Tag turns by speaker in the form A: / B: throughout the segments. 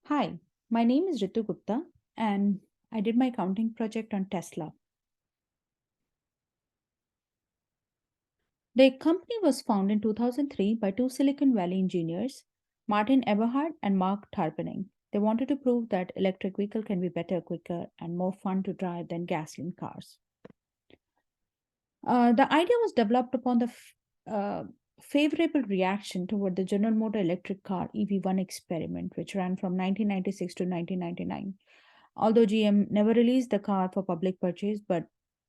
A: Hi, my name is Ritu Gupta, and I did my accounting project on Tesla. The company was founded in 2003 by two Silicon Valley engineers, Martin Eberhard and Mark Tarpenning. They wanted to prove that electric vehicle can be better, quicker, and more fun to drive than gasoline cars. The idea was developed upon the favorable reaction toward the General Motor electric car EV1 experiment, which ran from 1996 to 1999. Although GM never released the car for public purchase, but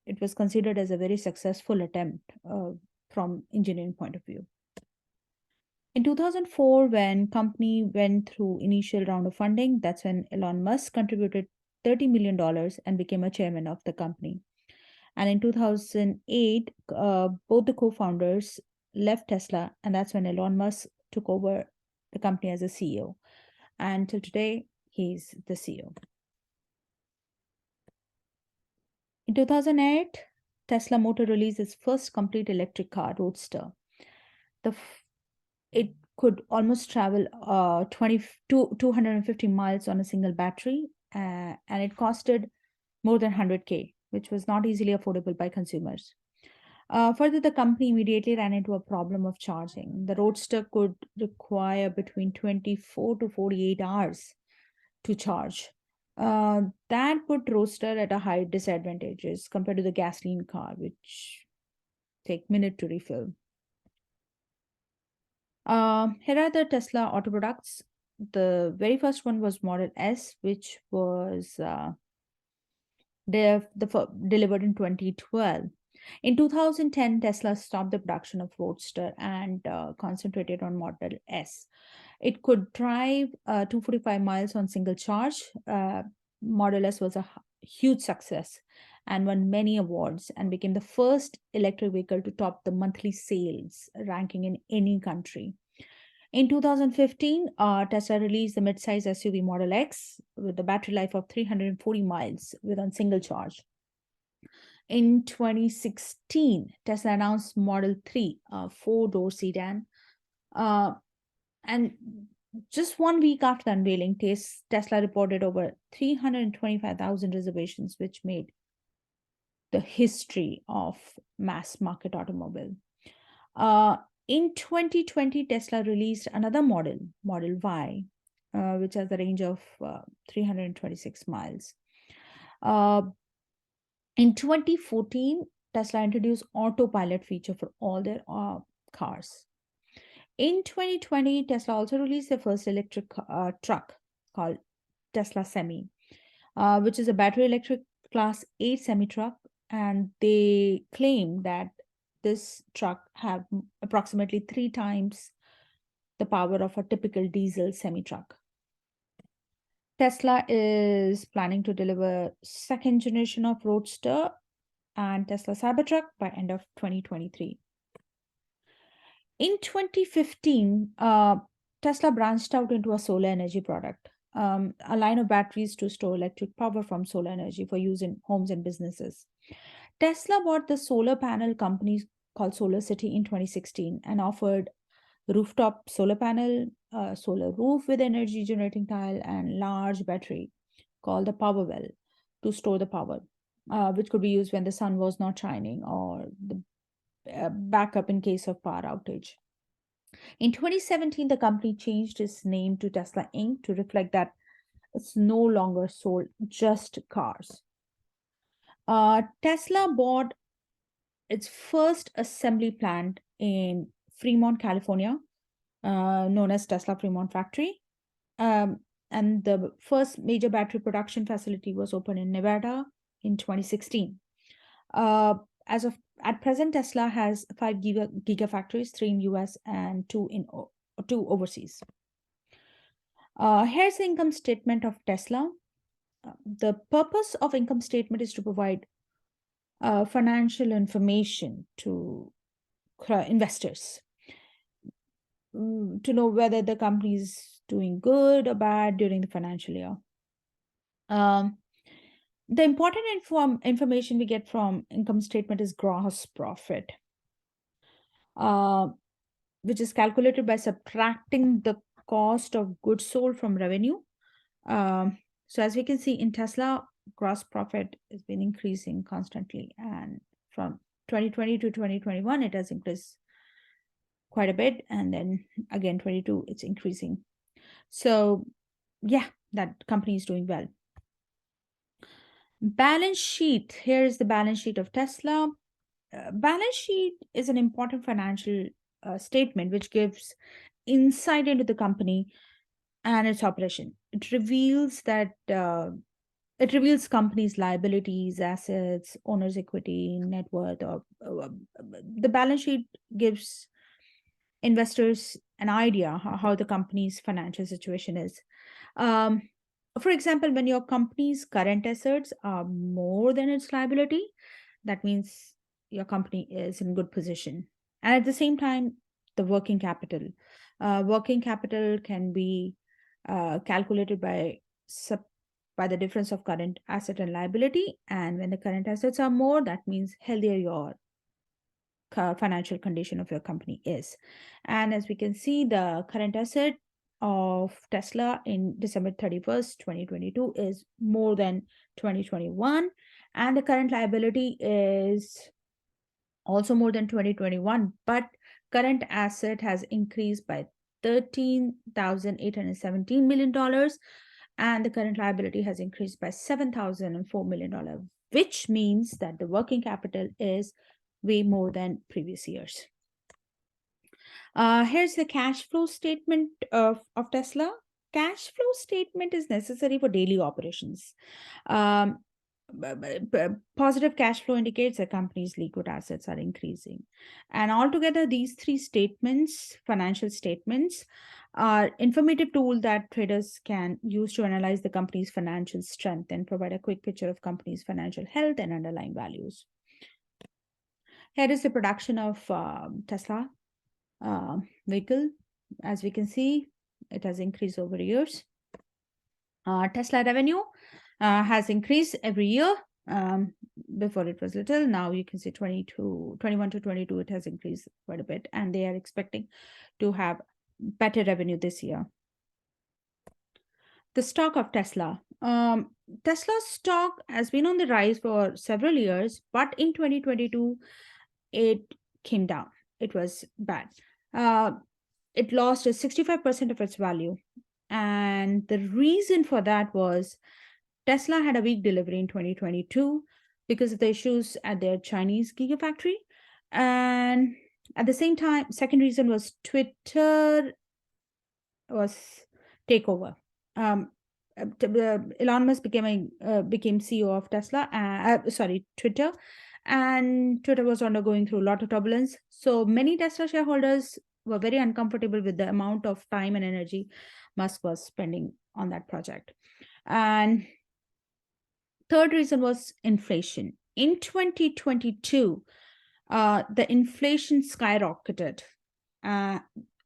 A: it was considered as a very successful attempt from engineering point of view. In 2004, when company went through initial round of funding, that's when Elon Musk contributed $30 million and became a chairman of the company. And in 2008, both the co-founders left Tesla, and that's when Elon Musk took over the company as a CEO. And till today, he's the CEO. In 2008, Tesla Motor released its first complete electric car, Roadster. It could almost travel 250 miles on a single battery, and it costed more than 100K, which was not easily affordable by consumers. Further, the company immediately ran into a problem of charging. The Roadster could require between 24 to 48 hours to charge. That put Roadster at a high disadvantages compared to the gasoline car, which take minute to refill. Here are the Tesla auto products. The very first one was Model S, which was delivered in 2012. In 2010, Tesla stopped the production of Roadster and concentrated on Model S. It could drive 245 miles on single charge. Model S was a huge success and won many awards and became the first electric vehicle to top the monthly sales ranking in any country. In 2015, Tesla released the midsize SUV Model X with a battery life of 340 miles with on single charge. In 2016, Tesla announced Model 3, a four-door sedan. Uh, and just 1 week after the unveiling, Tesla reported over 325,000 reservations, which made the history of mass market automobile. Uh, in 2020, Tesla released another model, Model Y, which has a range of 326 miles. In 2014, Tesla introduced autopilot feature for all their cars. In 2020, Tesla also released their first electric truck called Tesla Semi, which is a battery electric class 8 semi truck. And they claim that this truck have approximately 3 times the power of a typical diesel semi truck. Tesla is planning to deliver second generation of Roadster and Tesla Cybertruck by end of 2023. In 2015, Tesla branched out into a solar energy product, a line of batteries to store electric power from solar energy for use in homes and businesses. Tesla bought the solar panel company called Solar City in 2016 and offered rooftop solar panel, solar roof with energy generating tile, and large battery called the Powerwell to store the power, which could be used when the sun was not shining or the backup in case of power outage. In 2017, the company changed its name to Tesla Inc. to reflect that it's no longer sold just cars. Tesla bought its first assembly plant in Fremont, California, known as Tesla Fremont Factory. And the first major battery production facility was opened in Nevada in 2016. As of at present, Tesla has 5 gigafactories, 3 in US and two overseas. Here's the income statement of Tesla. The purpose of income statement is to provide financial information to investors to know whether the company is doing good or bad during the financial year. The important information we get from income statement is gross profit, which is calculated by subtracting the cost of goods sold from revenue So as we can see in Tesla, gross profit has been increasing constantly, and from 2020 to 2021, it has increased quite a bit, and then again 22, it's increasing. So yeah, that company is doing well. Balance sheet. Here is the balance sheet of Tesla. Balance sheet is an important financial statement which gives insight into the company and its operation. It reveals companies' liabilities, assets, owner's equity, net worth, or the balance sheet gives investors an idea how the company's financial situation is. Um, for example, when your company's current assets are more than its liability, that means your company is in good position. And at the same time, the working capital. Working capital can be calculated by the difference of current asset and liability. And when the current assets are more, that means healthier your financial condition of your company is. And as we can see, the current asset of Tesla in December 31st, 2022 is more than 2021. And the current liability is also more than 2021, but current asset has increased by $13,817 million, and the current liability has increased by $7,004 million, which means that the working capital is way more than previous years. Here's the cash flow statement of Tesla. Cash flow statement is necessary for daily operations. Um, Positive cash flow indicates a company's liquid assets are increasing. And altogether, these three statements, financial statements, are informative tool that traders can use to analyze the company's financial strength and provide a quick picture of company's financial health and underlying values. Here is the production of Tesla vehicle. As we can see, it has increased over years. Tesla revenue has increased every year. Before it was little, now you can see 21 to 22, it has increased quite a bit, and they are expecting to have better revenue this year. The stock of Tesla. Tesla's stock has been on the rise for several years, but in 2022, it came down. It was bad. It lost 65% of its value. And the reason for that was Tesla had a weak delivery in 2022 because of the issues at their Chinese Gigafactory. And at the same time, second reason was Twitter was takeover. Elon Musk became CEO of Twitter, and Twitter was undergoing through a lot of turbulence. So many Tesla shareholders were very uncomfortable with the amount of time and energy Musk was spending on that project. And third reason was inflation. In 2022, the inflation skyrocketed,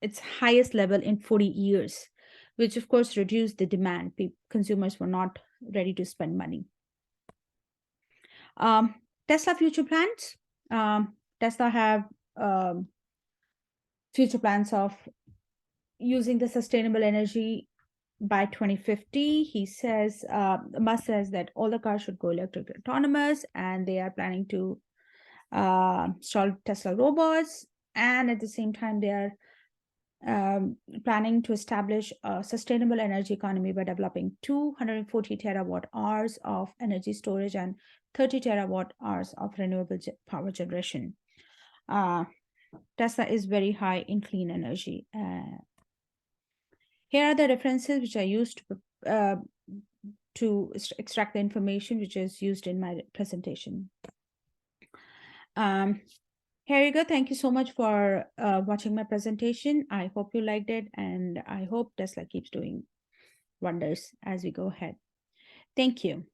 A: its highest level in 40 years, which of course reduced the demand. Consumers were not ready to spend money. Tesla future plans. Tesla have future plans of using the sustainable energy by 2050. He says, Musk says that all the cars should go electric autonomous, and they are planning to install Tesla robots. And at the same time, they are planning to establish a sustainable energy economy by developing 240 terawatt hours of energy storage and 30 terawatt hours of renewable power generation. Tesla is very high in clean energy. Here are the references which I used to extract the information which is used in my presentation. Here you go. Thank you so much for watching my presentation. I hope you liked it, and I hope Tesla keeps doing wonders as we go ahead. Thank you.